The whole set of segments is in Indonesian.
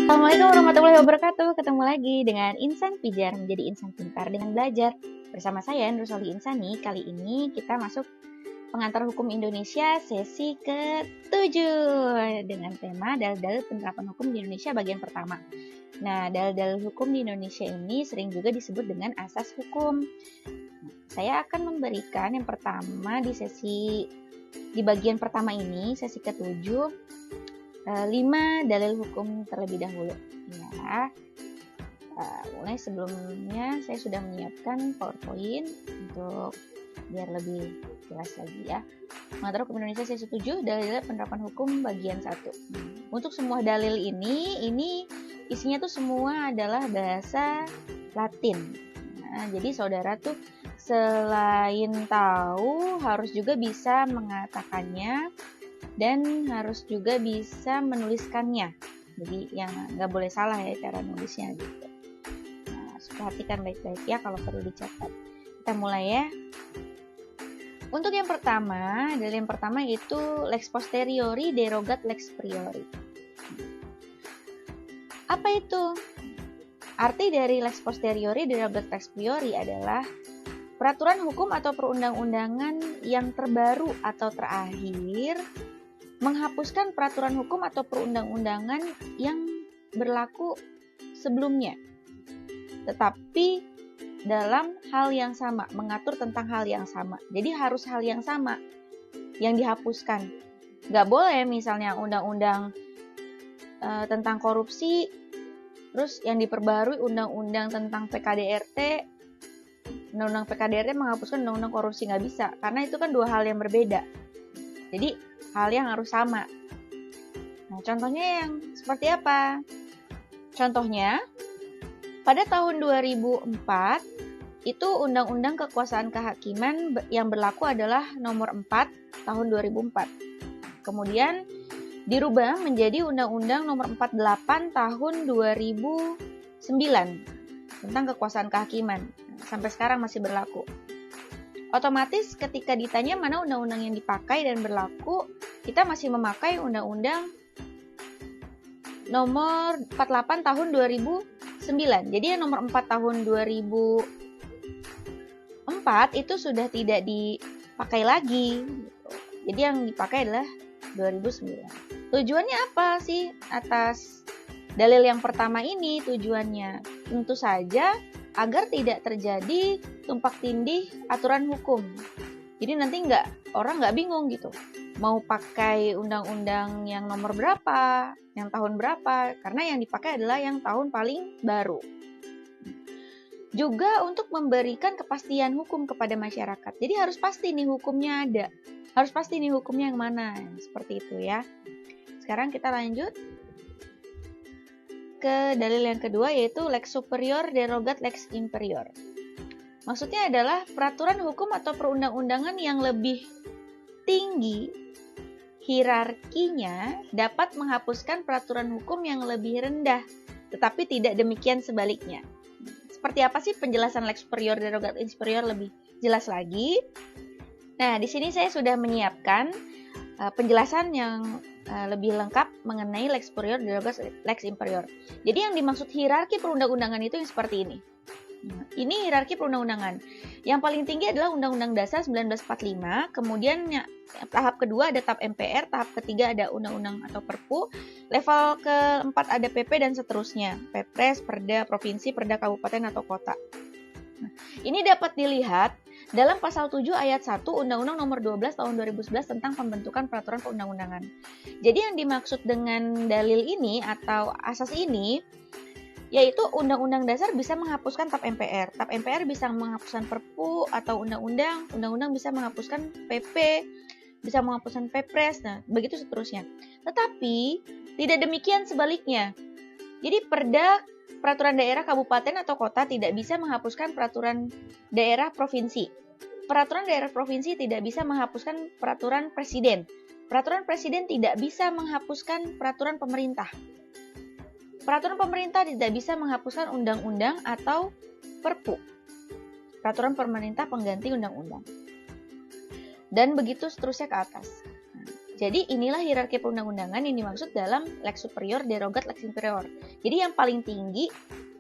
Assalamualaikum warahmatullahi wabarakatuh. Ketemu lagi dengan Insan Pijar, menjadi insan pintar dengan belajar. Bersama saya Nursolih Insani. Kali ini kita masuk pengantar hukum Indonesia sesi ke-7 dengan tema dalil-dalil penerapan hukum di Indonesia bagian pertama. Nah, dalil-dalil hukum di Indonesia ini sering juga disebut dengan asas hukum. Saya akan memberikan yang pertama di bagian pertama ini, sesi ke-7, 5 dalil hukum terlebih dahulu. Ya, mulai sebelumnya saya sudah menyiapkan PowerPoint untuk biar lebih jelas lagi ya. Pengantar hukum Indonesia sesi 7, dalil penerapan hukum bagian 1. Untuk semua dalil ini isinya tuh semua adalah bahasa Latin. Nah, jadi saudara tuh selain tahu harus juga bisa mengatakannya dan harus juga bisa menuliskannya. Jadi yang nggak boleh salah ya cara nulisnya gitu. Nah, perhatikan baik-baik ya kalau perlu dicatat. Kita mulai ya. Untuk yang pertama, dari yang pertama itu lex posteriori derogat lex priori. Apa itu? Arti dari lex posteriori derogat lex priori adalah peraturan hukum atau perundang-undangan yang terbaru atau terakhir menghapuskan peraturan hukum atau perundang-undangan yang berlaku sebelumnya, tetapi dalam hal yang sama, mengatur tentang hal yang sama. Jadi harus hal yang sama yang dihapuskan. Nggak boleh misalnya undang-undang tentang korupsi, terus yang diperbarui undang-undang tentang PKDRT, undang-undang PKDRT menghapuskan undang-undang korupsi, nggak bisa, karena itu kan dua hal yang berbeda. Jadi hal yang harus sama. Nah, contohnya yang seperti apa? Contohnya, pada tahun 2004, itu Undang-Undang Kekuasaan Kehakiman yang berlaku adalah nomor 4 tahun 2004. Kemudian dirubah menjadi Undang-Undang nomor 48 tahun 2009 tentang Kekuasaan Kehakiman. Sampai sekarang masih berlaku. Otomatis ketika ditanya mana undang-undang yang dipakai dan berlaku, kita masih memakai Undang-Undang nomor 48 tahun 2009. Jadi yang nomor 4 tahun 2004 itu sudah tidak dipakai lagi. Jadi yang dipakai adalah 2009. Tujuannya apa sih atas dalil yang pertama ini? Tujuannya tentu saja agar tidak terjadi tumpak tindih aturan hukum. Jadi nanti orang nggak bingung gitu. Mau pakai undang-undang yang nomor berapa, yang tahun berapa, karena yang dipakai adalah yang tahun paling baru. Juga untuk memberikan kepastian hukum kepada masyarakat. Jadi harus pasti nih hukumnya ada. Harus pasti nih hukumnya yang mana. Seperti itu ya. Sekarang kita lanjut ke dalil yang kedua, yaitu lex superior derogat lex inferior. Maksudnya adalah peraturan hukum atau perundang-undangan yang lebih tinggi hierarkinya dapat menghapuskan peraturan hukum yang lebih rendah, tetapi tidak demikian sebaliknya. Seperti apa sih penjelasan lex superior derogat lex inferior lebih jelas lagi? Nah, di sini saya sudah menyiapkan penjelasan yang lebih lengkap mengenai lex superior derogat lex inferior. Jadi yang dimaksud hierarki perundang-undangan itu yang seperti ini. Ini hierarki perundang-undangan. Yang paling tinggi adalah Undang-Undang Dasar 1945, kemudian tahap kedua ada TAP MPR, tahap ketiga ada Undang-Undang atau Perpu, level keempat ada PP dan seterusnya, Pepres, Perda Provinsi, Perda Kabupaten atau Kota. Nah, ini dapat dilihat dalam pasal 7 ayat 1 Undang-Undang nomor 12 tahun 2011 tentang pembentukan peraturan perundang-undangan. Jadi yang dimaksud dengan dalil ini atau asas ini yaitu Undang-Undang Dasar bisa menghapuskan TAP MPR. TAP MPR bisa menghapuskan Perpu atau Undang-Undang. Undang-Undang bisa menghapuskan PP, bisa menghapuskan Pepres, nah begitu seterusnya. Tetapi tidak demikian sebaliknya. Jadi peraturan daerah kabupaten atau kota tidak bisa menghapuskan peraturan daerah provinsi. Peraturan daerah provinsi tidak bisa menghapuskan peraturan presiden. Peraturan presiden tidak bisa menghapuskan peraturan pemerintah. Peraturan pemerintah tidak bisa menghapuskan undang-undang atau perpu. Peraturan pemerintah pengganti undang-undang. Dan begitu seterusnya ke atas. Jadi inilah hierarki perundang-undangan yang dimaksud dalam lex superior, derogat, lex inferior. Jadi yang paling tinggi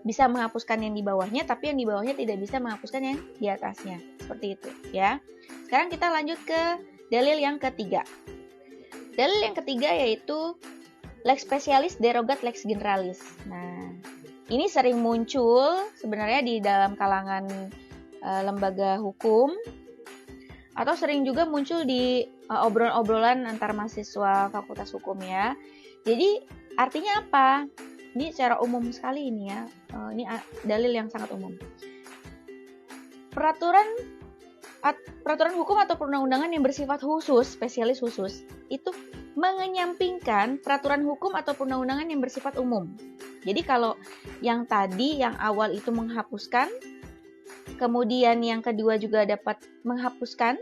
bisa menghapuskan yang di bawahnya, tapi yang di bawahnya tidak bisa menghapuskan yang di atasnya. Seperti itu ya. Sekarang kita lanjut ke dalil yang ketiga. Dalil yang ketiga yaitu lex specialis, derogat, lex generalis. Nah, ini sering muncul sebenarnya di dalam kalangan lembaga hukum, atau sering juga muncul di obrolan-obrolan antar mahasiswa fakultas hukum ya. Jadi artinya apa? Ini secara umum sekali ini ya. Ini dalil yang sangat umum. Peraturan hukum atau perundang-undangan yang bersifat khusus, spesialis khusus, itu mengenyampingkan peraturan hukum atau perundang-undangan yang bersifat umum. Jadi kalau yang tadi, yang awal itu menghapuskan, kemudian yang kedua juga dapat menghapuskan,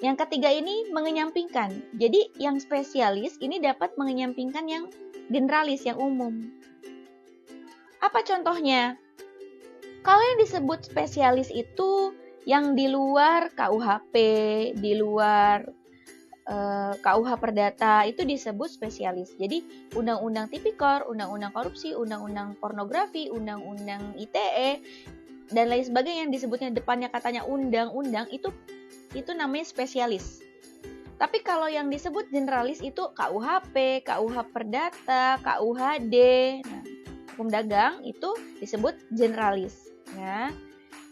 yang ketiga ini mengenyampingkan. Jadi yang spesialis ini dapat mengenyampingkan yang generalis, yang umum. Apa contohnya? Kalau yang disebut spesialis itu yang di luar KUHP, di luar KUH Perdata, itu disebut spesialis. Jadi undang-undang tipikor, undang-undang korupsi, undang-undang pornografi, undang-undang ITE, dan lain sebagainya yang disebutnya depannya katanya undang-undang, itu namanya spesialis. Tapi kalau yang disebut generalis itu KUHP, KUH Perdata, KUHD, nah, hukum dagang itu disebut generalis ya.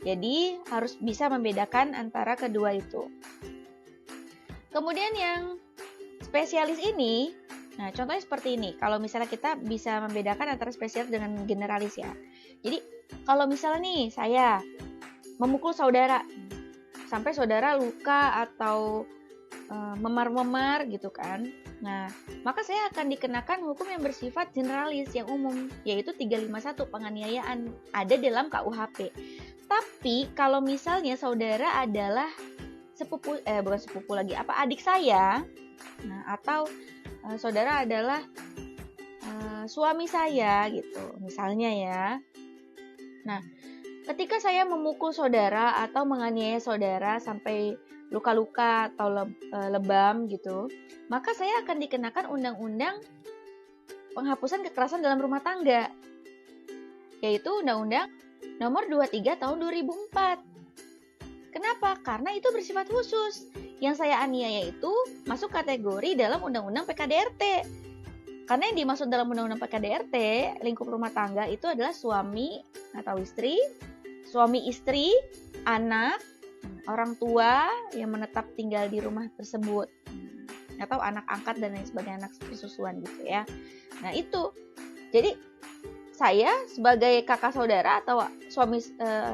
Jadi harus bisa membedakan antara kedua itu. Kemudian yang spesialis ini, nah contohnya seperti ini. Kalau misalnya kita bisa membedakan antara spesialis dengan generalis ya. Jadi kalau misalnya nih saya memukul saudara, sampai saudara luka atau memar-memar gitu kan. Nah, maka saya akan dikenakan hukum yang bersifat generalis, yang umum, yaitu 351 penganiayaan, ada dalam KUHP. Tapi kalau misalnya saudara adalah bukan sepupu lagi, adik saya, nah, atau saudara adalah suami saya gitu, misalnya ya. Nah, ketika saya memukul saudara atau menganiaya saudara sampai luka-luka atau lebam gitu, maka saya akan dikenakan undang-undang penghapusan kekerasan dalam rumah tangga, yaitu Undang-Undang Nomor 23 Tahun 2004. Kenapa? Karena itu bersifat khusus. Yang saya aniaya itu masuk kategori dalam Undang-Undang PKDRT. Karena yang dimaksud dalam Undang-Undang PKDRT, lingkup rumah tangga itu adalah suami atau istri, suami istri, anak, orang tua yang menetap tinggal di rumah tersebut, atau anak angkat dan lain sebagainya, anak susuan gitu ya. Nah itu, jadi saya sebagai kakak saudara atau suami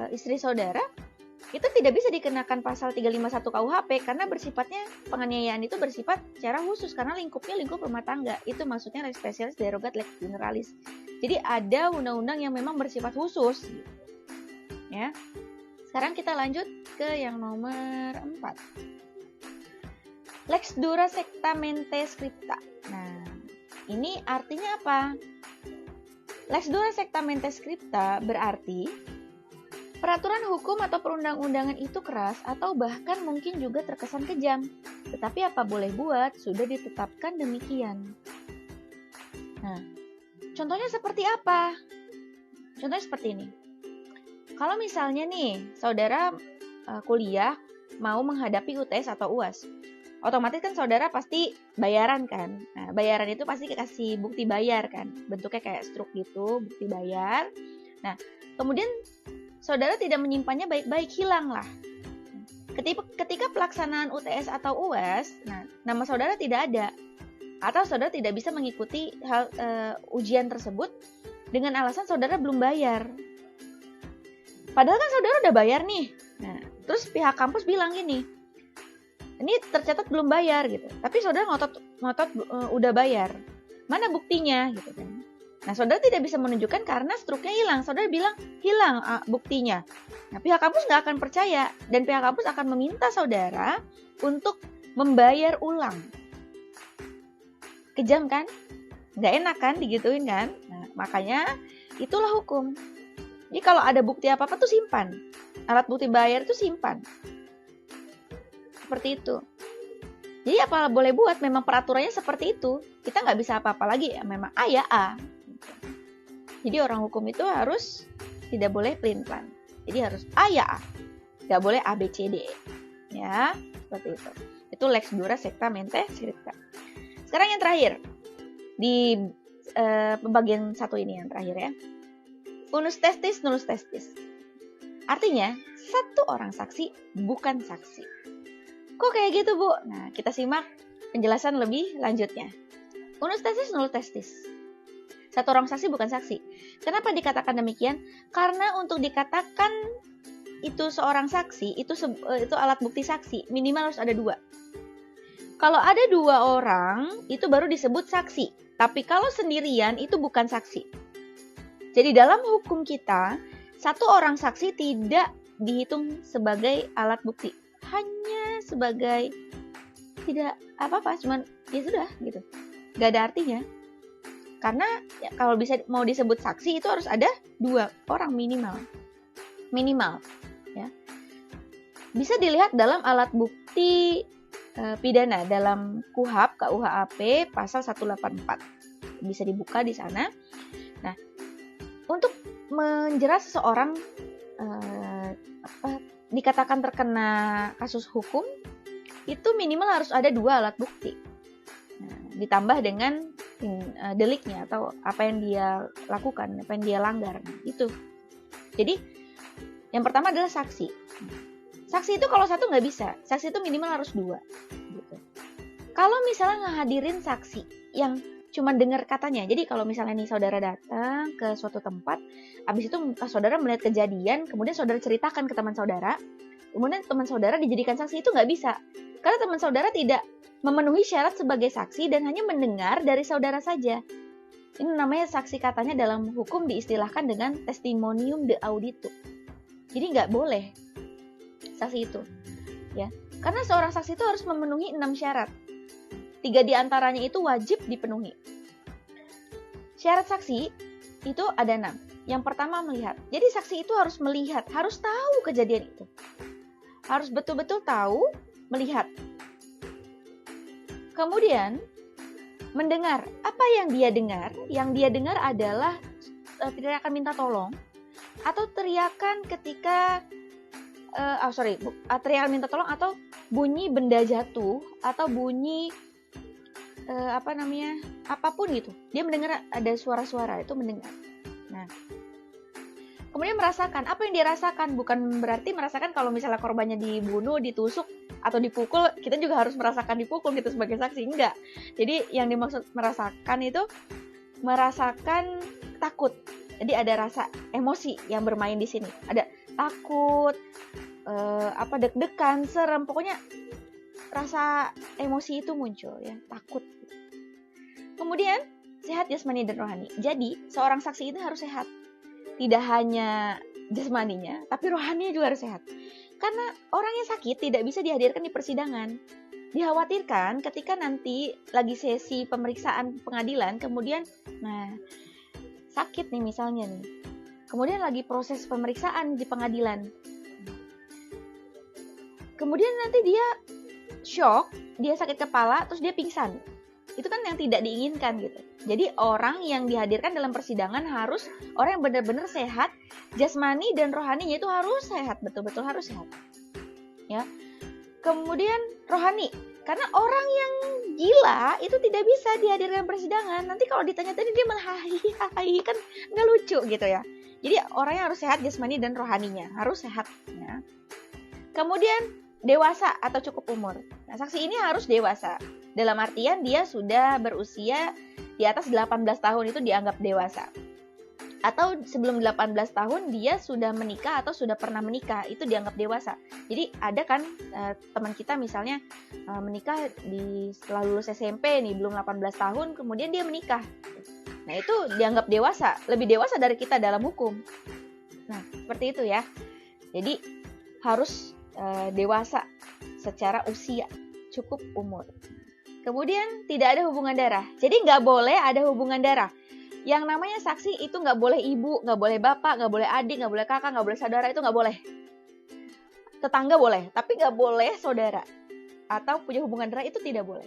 istri saudara itu tidak bisa dikenakan pasal 351 KUHP karena bersifatnya penganiayaan itu bersifat secara khusus karena lingkupnya lingkup rumah tangga. Itu maksudnya lex specialis, derogat, lex generalis. Jadi ada undang-undang yang memang bersifat khusus. Ya. Sekarang kita lanjut ke yang nomor 4. Lex dura sectamente scripta. Nah, ini artinya apa? Lex dura sectamente scripta berarti peraturan hukum atau perundang-undangan itu keras atau bahkan mungkin juga terkesan kejam. Tetapi apa boleh buat, sudah ditetapkan demikian. Nah, contohnya seperti apa? Contohnya seperti ini. Kalau misalnya nih, saudara kuliah mau menghadapi UTS atau UAS, otomatis kan saudara pasti bayaran kan. Nah, bayaran itu pasti kasih bukti bayar kan. Bentuknya kayak struk gitu, bukti bayar. Nah, kemudian saudara tidak menyimpannya baik-baik, hilang lah. Ketika pelaksanaan UTS atau UAS, nah, nama saudara tidak ada. Atau saudara tidak bisa mengikuti ujian tersebut dengan alasan saudara belum bayar. Padahal kan saudara udah bayar nih. Nah, terus pihak kampus bilang gini, ini tercatat belum bayar gitu. Tapi saudara ngotot udah bayar. Mana buktinya gitu kan. Nah, saudara tidak bisa menunjukkan karena struknya hilang. Saudara bilang hilang buktinya. Nah, pihak kampus nggak akan percaya dan pihak kampus akan meminta saudara untuk membayar ulang. Kejam kan? Nggak enak kan digituin kan? Nah, makanya itulah hukum. Jadi kalau ada bukti apa-apa tuh simpan. Alat bukti bayar itu simpan. Seperti itu. Jadi apa boleh buat, memang peraturannya seperti itu. Kita nggak bisa apa-apa lagi, ya memang A ya A. Jadi orang hukum itu harus tidak boleh pelin-pelan. Jadi harus A ya A. Nggak boleh A, B, C, D. Ya, seperti itu. Itu lex dura secta mente scripta. Sekarang yang terakhir. Di pembagian satu ini yang terakhir ya. Unus testis, nullus testis. Artinya, satu orang saksi bukan saksi. Kok kayak gitu, Bu? Nah, kita simak penjelasan lebih lanjutnya. Unus testis, nullus testis. Satu orang saksi bukan saksi. Kenapa dikatakan demikian? Karena untuk dikatakan itu seorang saksi, itu alat bukti saksi, minimal harus ada 2. Kalau ada 2 orang, itu baru disebut saksi. Tapi kalau sendirian, itu bukan saksi. Jadi dalam hukum kita, satu orang saksi tidak dihitung sebagai alat bukti. Hanya sebagai tidak apa-apa, cuman ya sudah gitu. Gak ada artinya. Karena ya, kalau bisa mau disebut saksi itu harus ada 2 orang minimal. Minimal ya. Bisa dilihat dalam alat bukti pidana dalam KUHP, KUHAP pasal 184. Bisa dibuka di sana. Nah, untuk menjerat seseorang dikatakan terkena kasus hukum, itu minimal harus ada 2 alat bukti. Nah, ditambah dengan deliknya atau apa yang dia lakukan, apa yang dia langgar. Itu. Jadi, yang pertama adalah saksi. Saksi itu kalau satu nggak bisa. Saksi itu minimal harus 2. Gitu. Kalau misalnya ngehadirin saksi yang cuma dengar katanya. Jadi kalau misalnya nih saudara datang ke suatu tempat, habis itu saudara melihat kejadian, kemudian saudara ceritakan ke teman saudara, kemudian teman saudara dijadikan saksi, itu nggak bisa. Karena teman saudara tidak memenuhi syarat sebagai saksi dan hanya mendengar dari saudara saja. Ini namanya saksi, katanya dalam hukum diistilahkan dengan testimonium de audito. Jadi nggak boleh saksi itu. Ya. Karena seorang saksi itu harus memenuhi 6 syarat. 3 diantaranya itu wajib dipenuhi. Syarat saksi itu ada 6. Yang pertama melihat. Jadi saksi itu harus melihat, harus tahu kejadian itu. Harus betul-betul tahu, melihat. Kemudian mendengar. Apa yang dia dengar? Yang dia dengar adalah teriakan minta tolong atau teriakan ketika teriakan minta tolong atau bunyi benda jatuh atau bunyi apapun gitu. Dia mendengar ada suara-suara, itu mendengar. Nah, kemudian merasakan. Apa yang dia rasakan? Bukan berarti merasakan kalau misalnya korbannya dibunuh, ditusuk, atau dipukul, kita juga harus merasakan dipukul gitu sebagai saksi. Enggak. Jadi yang dimaksud merasakan itu merasakan takut. Jadi ada rasa emosi yang bermain di sini. Ada takut, deg-degan, serem, pokoknya rasa emosi itu muncul ya, takut. Kemudian sehat jasmani dan rohani. Jadi seorang saksi itu harus sehat. Tidak hanya jasmaninya, tapi rohaninya juga harus sehat. Karena orang yang sakit tidak bisa dihadirkan di persidangan. Dikhawatirkan ketika nanti lagi sesi pemeriksaan pengadilan, kemudian sakit nih misalnya nih. Kemudian lagi proses pemeriksaan di pengadilan. Kemudian nanti dia shock, dia sakit kepala, terus dia pingsan. Itu kan yang tidak diinginkan gitu. Jadi orang yang dihadirkan dalam persidangan harus orang yang benar-benar sehat, jasmani dan rohaninya itu harus sehat, betul-betul harus sehat. Ya. Kemudian rohani, karena orang yang gila itu tidak bisa dihadirkan persidangan. Nanti kalau ditanya tadi dia malah hahi kan nggak lucu gitu ya. Jadi orangnya harus sehat jasmani dan rohaninya, harus sehat. Ya. Kemudian dewasa atau cukup umur. Nah, saksi ini harus dewasa. Dalam artian dia sudah berusia di atas 18 tahun, itu dianggap dewasa. Atau sebelum 18 tahun dia sudah menikah atau sudah pernah menikah, itu dianggap dewasa. Jadi ada kan teman kita misalnya menikah setelah lulus SMP nih, belum 18 tahun, kemudian dia menikah. Nah, itu dianggap dewasa, lebih dewasa dari kita dalam hukum. Nah, seperti itu ya. Jadi harus dewasa secara usia, cukup umur. Kemudian tidak ada hubungan darah. Jadi nggak boleh ada hubungan darah. Yang namanya saksi itu nggak boleh ibu, nggak boleh bapak, nggak boleh adik, nggak boleh kakak, nggak boleh saudara, itu nggak boleh. Tetangga boleh, tapi nggak boleh saudara. atau punya hubungan darah itu tidak boleh.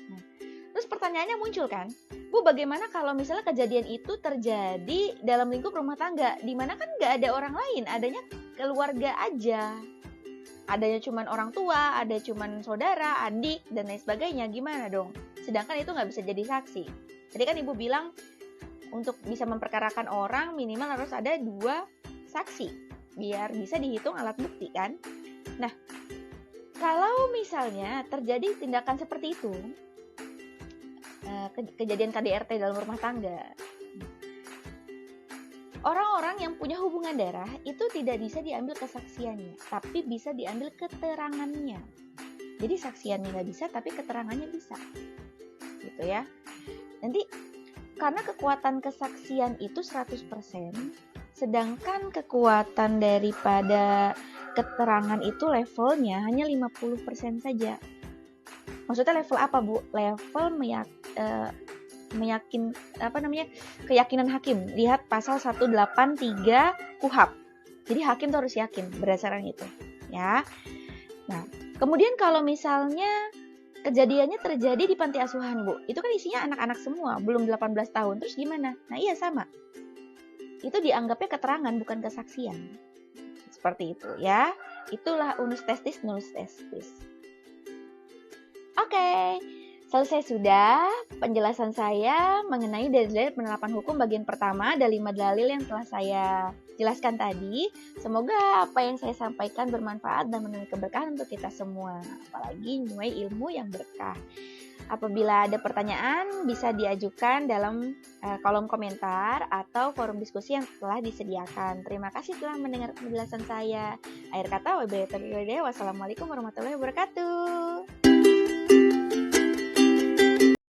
Nah, terus pertanyaannya muncul kan, Bu, bagaimana kalau misalnya kejadian itu terjadi dalam lingkup rumah tangga, di mana kan nggak ada orang lain, adanya keluarga aja, adanya cuman orang tua, ada cuman saudara, adik, dan lain sebagainya, gimana dong? Sedangkan itu nggak bisa jadi saksi. Tadi kan Ibu bilang untuk bisa memperkarakan orang minimal harus ada 2 saksi, biar bisa dihitung alat bukti kan. Nah, kalau misalnya terjadi tindakan seperti itu, kejadian KDRT dalam rumah tangga, orang-orang yang punya hubungan darah itu tidak bisa diambil kesaksiannya, tapi bisa diambil keterangannya. Jadi saksiannya nggak bisa, tapi keterangannya bisa, gitu ya. Nanti karena kekuatan kesaksian itu 100%, sedangkan kekuatan daripada keterangan itu levelnya hanya 50% saja. Maksudnya level apa, Bu? Level keyakinan hakim. Lihat pasal 183 KUHP. Jadi hakim tuh harus yakin berdasarkan itu, ya. Nah, kemudian kalau misalnya kejadiannya terjadi di panti asuhan, Bu, itu kan isinya anak-anak semua, belum 18 tahun. Terus gimana? Nah, iya sama. Itu dianggapnya keterangan, bukan kesaksian. Seperti itu, ya. Itulah unus testis, nulus testis. Oke, selesai sudah penjelasan saya mengenai dalil penerapan hukum bagian pertama. Ada 5 dalil yang telah saya jelaskan tadi. Semoga apa yang saya sampaikan bermanfaat dan menemui keberkahan untuk kita semua. Apalagi menuai ilmu yang berkah. Apabila ada pertanyaan, bisa diajukan dalam kolom komentar atau forum diskusi yang telah disediakan. Terima kasih telah mendengar penjelasan saya. Akhir kata, wassalamualaikum warahmatullahi wabarakatuh.